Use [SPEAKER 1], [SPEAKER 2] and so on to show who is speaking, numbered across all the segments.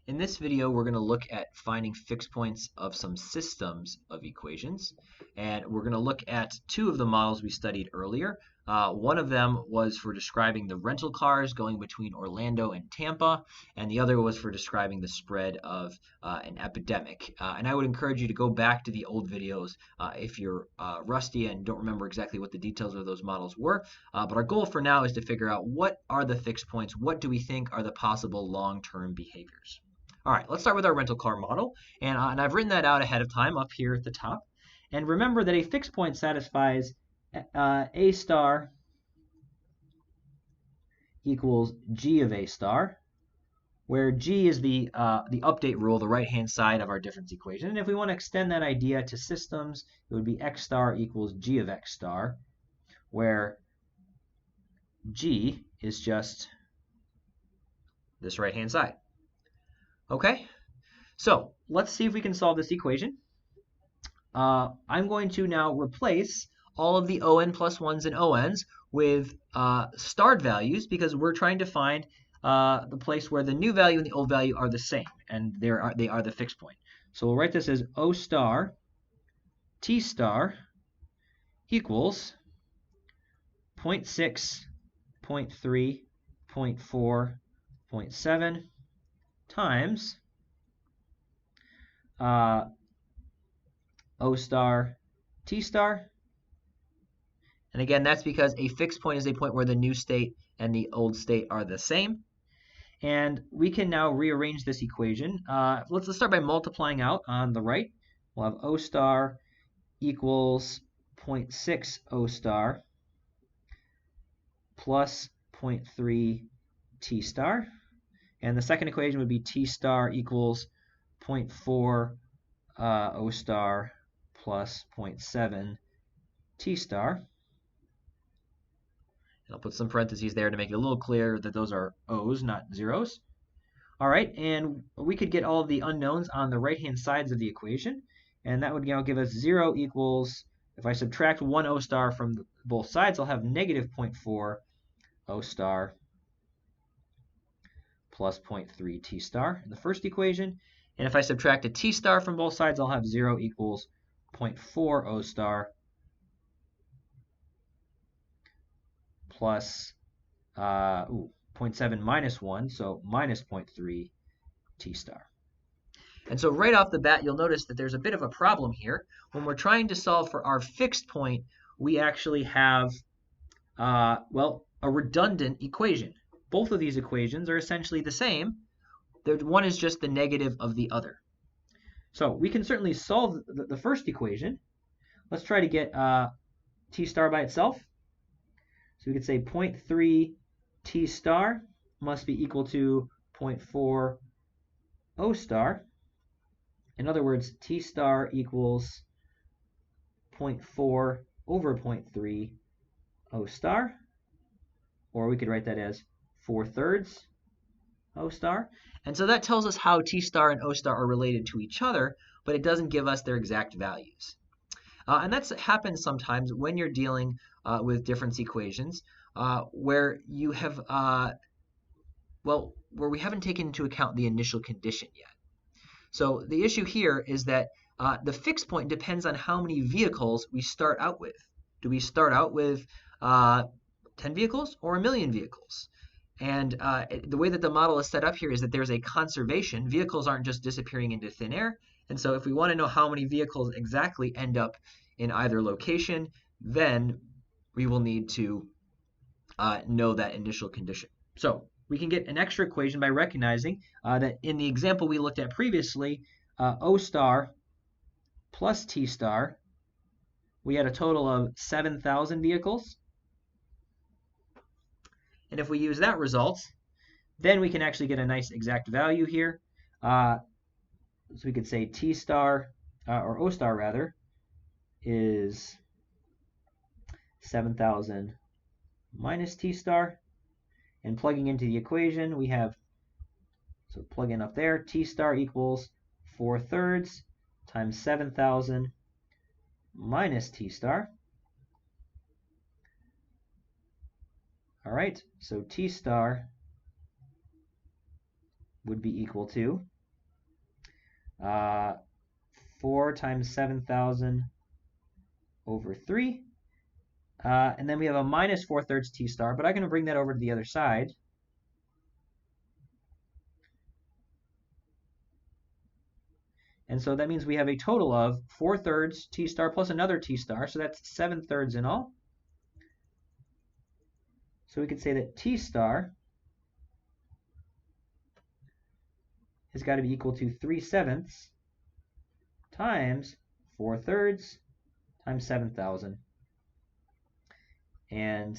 [SPEAKER 1] In this video, we're going to look at finding fixed points of some systems of equations. And we're going to look at two of the models we studied earlier. One of them was for describing the rental cars going between Orlando and Tampa, and the other was for describing the spread of an epidemic. And I would encourage you to go back to the old videos if you're rusty and don't remember exactly what the details of those models were. But our goal for now is to figure out what are the fixed points, what do we think are the possible long-term behaviors. All right, let's start with our rental car model. And I've written that out ahead of time up here at the top. And remember that a fixed point satisfies A star equals G of A star, where G is the update rule, the right-hand side of our difference equation. And if we want to extend that idea to systems, it would be X star equals G of X star, where G is just this right-hand side. Okay, so let's see if we can solve this equation. I'm going to now replace all of the ON plus 1s and ONs with starred values because we're trying to find the place where the new value and the old value are the same, and they are the fixed point. So we'll write this as O star T star equals 0.6, 0.3, 0.4, 0.7 times O star T star. And again, that's because a fixed point is a point where the new state and the old state are the same. And we can now rearrange this equation. Let's start by multiplying out on the right. We'll have O star equals 0.6 O star plus 0.3 T star. And the second equation would be T star equals 0.4 O star plus 0.7 T star. And I'll put some parentheses there to make it a little clearer that those are O's, not zeros. All right, and we could get all of the unknowns on the right-hand sides of the equation. And that would give us 0 equals, if I subtract 1 O star from both sides, I'll have negative 0.4 O star plus 0.3 T star in the first equation. And if I subtract a T star from both sides, I'll have 0 equals 0.4 O star plus 0.7 minus 1, so minus 0.3 T star. And so right off the bat, you'll notice that there's a bit of a problem here. When we're trying to solve for our fixed point, we actually have, well, a redundant equation. Both of these equations are essentially the same. One is just the negative of the other. So we can certainly solve the first equation. Let's try to get T star by itself. So we could say 0.3 T star must be equal to 0.4 O star. In other words, T star equals 0.4 over 0.3 O star. Or we could write that as 4/3 O star. And so that tells us how T star and O star are related to each other, but it doesn't give us their exact values. And that happens sometimes when you're dealing with difference equations where you have, well, where we haven't taken into account the initial condition yet. So the issue here is that the fixed point depends on how many vehicles we start out with. Do we start out with 10 vehicles or 1,000,000 vehicles? And the way that the model is set up here is that there's a conservation. Vehicles aren't just disappearing into thin air. And so if we want to know how many vehicles exactly end up in either location, then we will need to know that initial condition. So we can get an extra equation by recognizing that in the example we looked at previously, O star plus T star, we had a total of 7,000 vehicles. And if we use that result, then we can actually get a nice exact value here. So we could say T star, or O star rather, is 7,000 minus T star. And plugging into the equation, we have, so plug in up there, T star equals 4/3 times 7,000 minus T star. All right, so T star would be equal to 4 times 7,000 over 3. And then we have a minus 4/3 t star, but I'm going to bring that over to the other side. And so that means we have a total of 4/3 t star plus another t star, so that's 7/3 in all. So we could say that t star has got to be equal to 3/7 times 4/3 times 7,000. And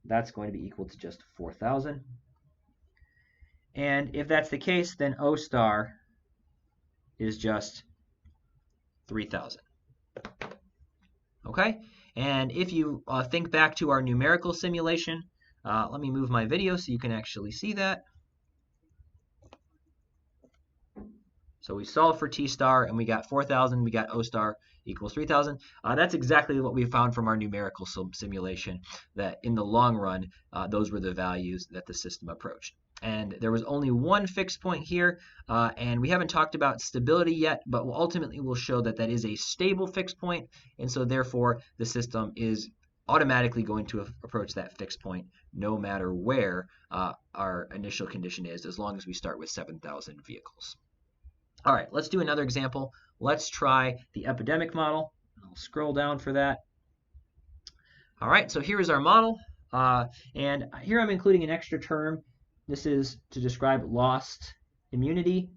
[SPEAKER 1] that's going to be equal to just 4,000. And if that's the case, then O star is just 3,000. Okay? And if you think back to our numerical simulation, let me move my video so you can actually see that. So we solved for t star and we got 4,000, we got O star equals 3,000. That's exactly what we found from our numerical simulation, that in the long run, those were the values that the system approached. And there was only one fixed point here, and we haven't talked about stability yet, but ultimately we'll show that that is a stable fixed point, and so therefore the system is automatically going to approach that fixed point no matter where our initial condition is, as long as we start with 7,000 vehicles. All right, let's do another example. Let's try the epidemic model. I'll scroll down for that. All right, so here is our model. And here I'm including an extra term. This is to describe lost immunity.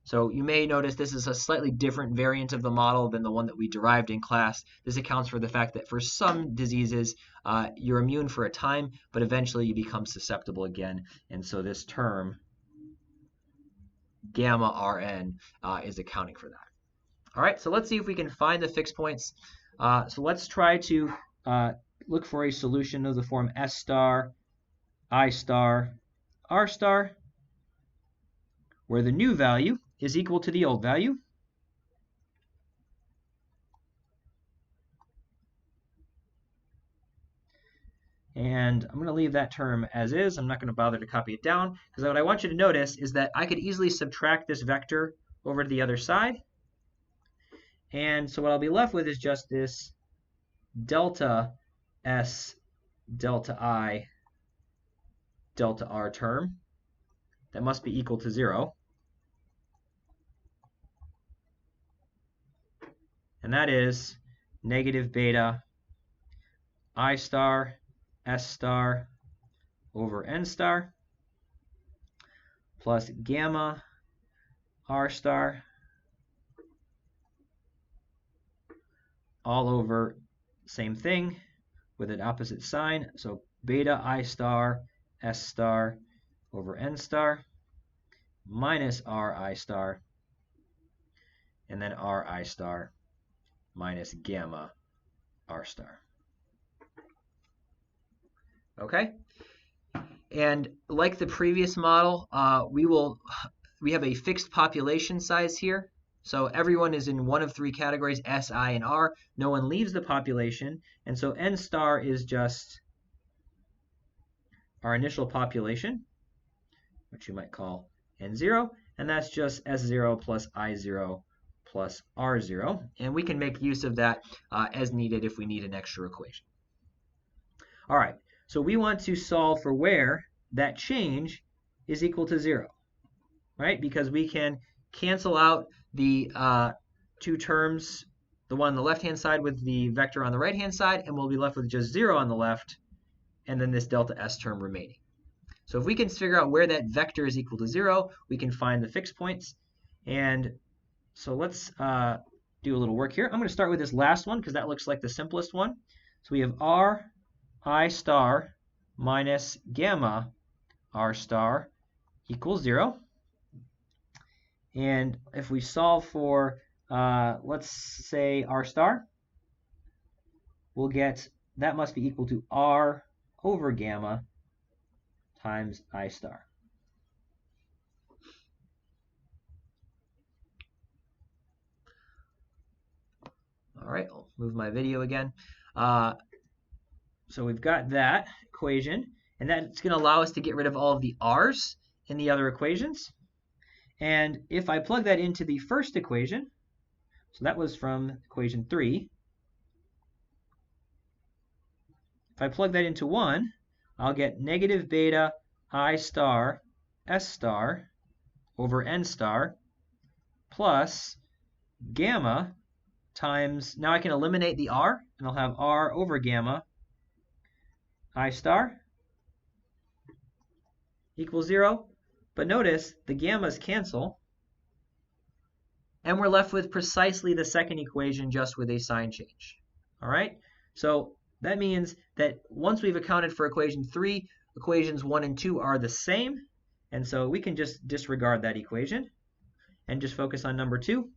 [SPEAKER 1] So you may notice this is a slightly different variant of the model than the one that we derived in class. This accounts for the fact that for some diseases, you're immune for a time, but eventually you become susceptible again. And so this term, gamma Rn, is accounting for that. All right, so let's see if we can find the fixed points. So let's try to look for a solution of the form S star, I star, R star, where the new value is equal to the old value. And I'm going to leave that term as is. I'm not going to bother to copy it down, because what I want you to notice is that I could easily subtract this vector over to the other side. And so what I'll be left with is just this delta S, delta I, delta R term that must be equal to 0. And that is negative beta I star S star over N star plus gamma R star all over same thing with an opposite sign. So beta I star S star over N star minus Ri star, and then Ri star minus gamma R star. Okay? And like the previous model, we have a fixed population size here. So everyone is in one of three categories, S, I, and R. No one leaves the population. And so N star is just our initial population, which you might call N0. And that's just S0 plus I0 plus R0. And we can make use of that as needed if we need an extra equation. All right, so we want to solve for where that change is equal to 0, right? Because we can cancel out the two terms, the one on the left-hand side with the vector on the right-hand side, and we'll be left with just 0 on the left, and then this delta S term remaining. So if we can figure out where that vector is equal to 0, we can find the fixed points. And so let's do a little work here. I'm going to start with this last one because that looks like the simplest one. So we have R I star minus gamma R star equals 0. And if we solve for, let's say, R star, we'll get that must be equal to R over gamma times I star. All right, I'll move my video again. So we've got that equation, and that's going to allow us to get rid of all of the r's in the other equations. And if I plug that into the first equation, so that was from equation 3. If I plug that into 1, I'll get negative beta I star S star over N star plus gamma times, now I can eliminate the R, and I'll have R over gamma I star equals 0. But notice the gammas cancel, and we're left with precisely the second equation, just with a sign change. All right? So that means that once we've accounted for equation 3, equations 1 and 2 are the same. And so we can just disregard that equation and just focus on number 2.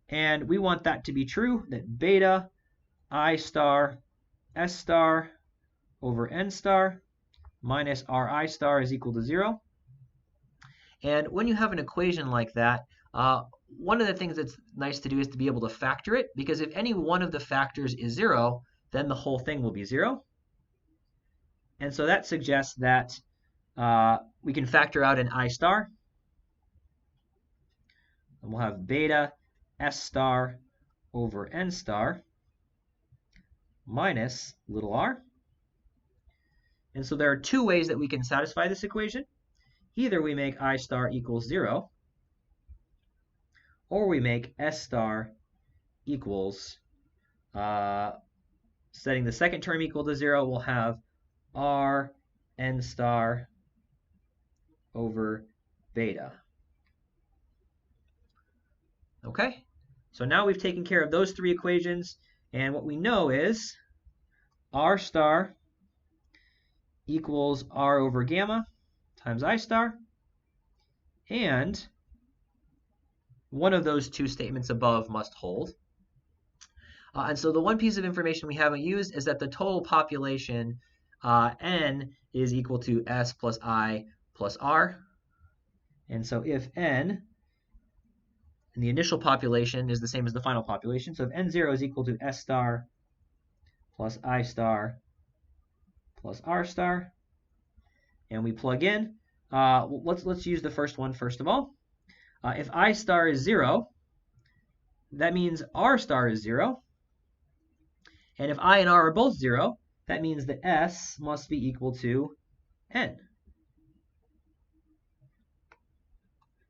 [SPEAKER 1] And we want that to be true, that beta I star S star over N star minus Ri star is equal to 0. And when you have an equation like that, one of the things that's nice to do is to be able to factor it, because if any one of the factors is 0, then the whole thing will be 0. And so that suggests that we can factor out an I star. And we'll have beta S star over N star minus little r. And so there are two ways that we can satisfy this equation. Either we make I star equals 0, or we make S star equals, setting the second term equal to 0, we'll have R N star over beta. Okay, so now we've taken care of those three equations, and what we know is R star equals R over gamma times I star, and one of those two statements above must hold. And so the one piece of information we haven't used is that the total population, N, is equal to S plus I plus R. And so if N, and the initial population is the same as the final population, so if N0 is equal to S star plus I star plus R star, and we plug in, let's use the first one first of all. If I star is 0, that means R star is 0. And if I and R are both 0, that means that S must be equal to N.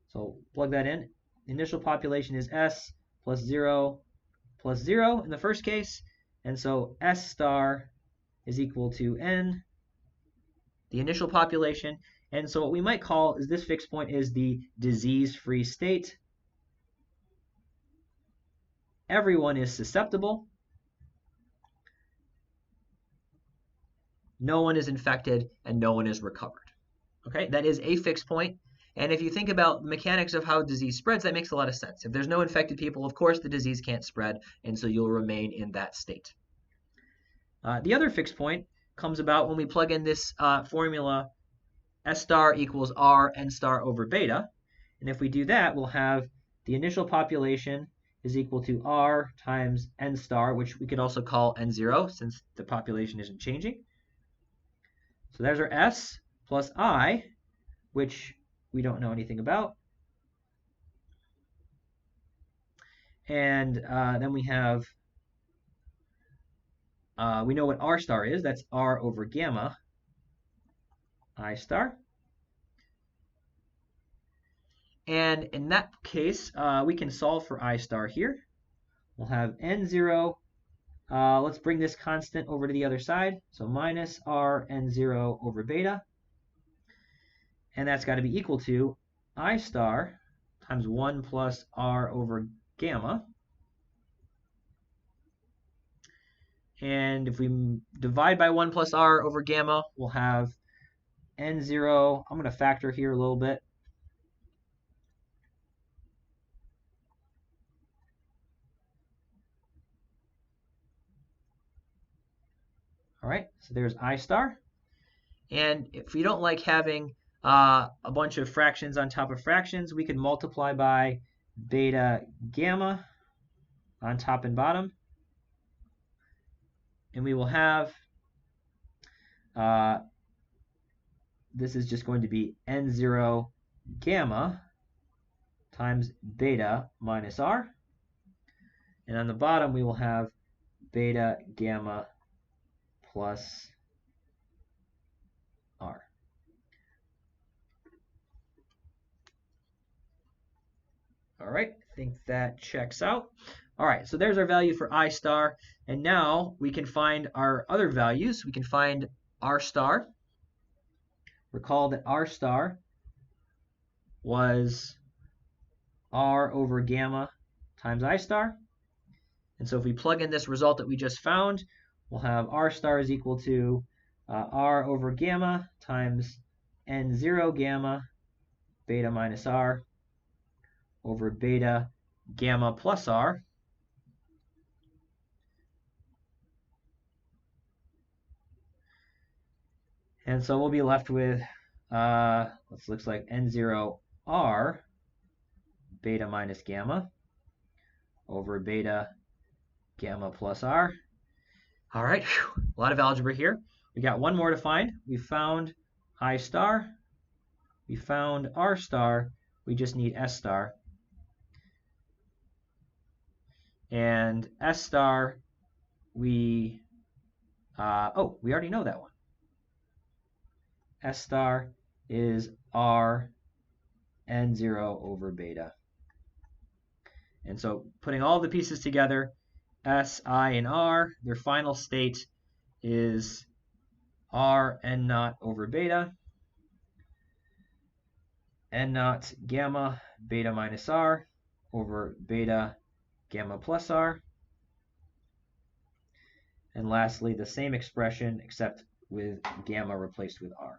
[SPEAKER 1] So plug that in. Initial population is S plus 0 in the first case. And so S star is equal to N, the initial population. And so what we might call is this fixed point is the disease-free state. Everyone is susceptible. No one is infected, and no one is recovered. Okay, that is a fixed point. And if you think about the mechanics of how disease spreads, that makes a lot of sense. If there's no infected people, of course the disease can't spread, and so you'll remain in that state. The other fixed point comes about when we plug in this formula S star equals R N star over beta. And if we do that, we'll have the initial population is equal to R times N star, which we could also call N0 since the population isn't changing. So there's our S plus I, which we don't know anything about. And then we have, we know what R star is. That's R over gamma I star. And in that case, we can solve for I star here. We'll have N0. Let's bring this constant over to the other side. So minus R N0 over beta. And that's got to be equal to I star times 1 plus R over gamma. And if we divide by 1 plus R over gamma, we'll have N0. I'm going to factor here a little bit. All right, so there's I star. And if we don't like having a bunch of fractions on top of fractions, we can multiply by beta gamma on top and bottom. And we will have, this is just going to be N0 gamma times beta minus r. And on the bottom, we will have beta gamma plus r. All right, I think that checks out. All right, so there's our value for I star. And now we can find our other values. We can find R star. Recall that R star was R over gamma times I star. And so if we plug in this result that we just found, we'll have R star is equal to R over gamma times N0 gamma beta minus R over beta gamma plus R. And so we'll be left with, this looks like N0R beta minus gamma over beta gamma plus R. All right, a lot of algebra here. We got one more to find. We found I star. We found R star. We just need S star. And S star, we already know that one. S star is R N0 over beta. And so putting all the pieces together, S, I, and R, their final state is R N naught over beta, N naught gamma beta minus R over beta gamma plus R. And lastly, the same expression except with gamma replaced with R.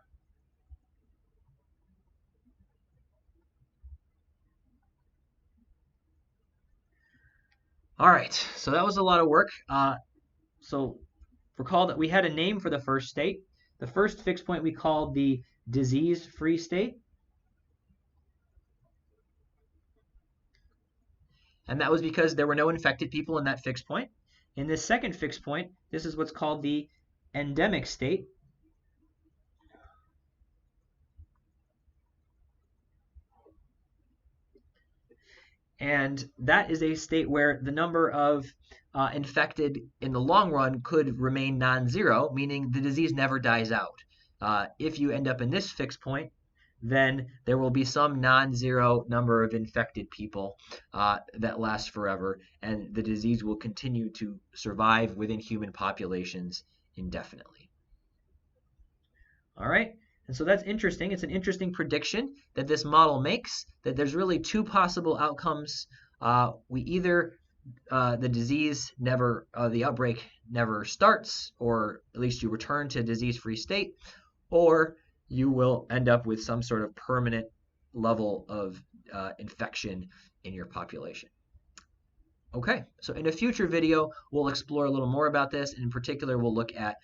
[SPEAKER 1] All right, so that was a lot of work. So recall that we had a name for the first state. The first fixed point we called the disease-free state. And that was because there were no infected people in that fixed point. In this second fixed point, this is what's called the endemic state. And that is a state where the number of infected in the long run could remain non-zero, meaning the disease never dies out. If you end up in this fixed point, then there will be some non-zero number of infected people that last forever, and the disease will continue to survive within human populations indefinitely. All right, and so that's interesting. It's an interesting prediction that this model makes, that there's really two possible outcomes. We either the disease never, the outbreak never starts, or at least you return to a disease-free state, or you will end up with some sort of permanent level of infection in your population. Okay, so in a future video, we'll explore a little more about this. In particular, we'll look at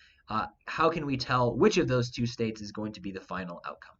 [SPEAKER 1] how can we tell which of those two states is going to be the final outcome.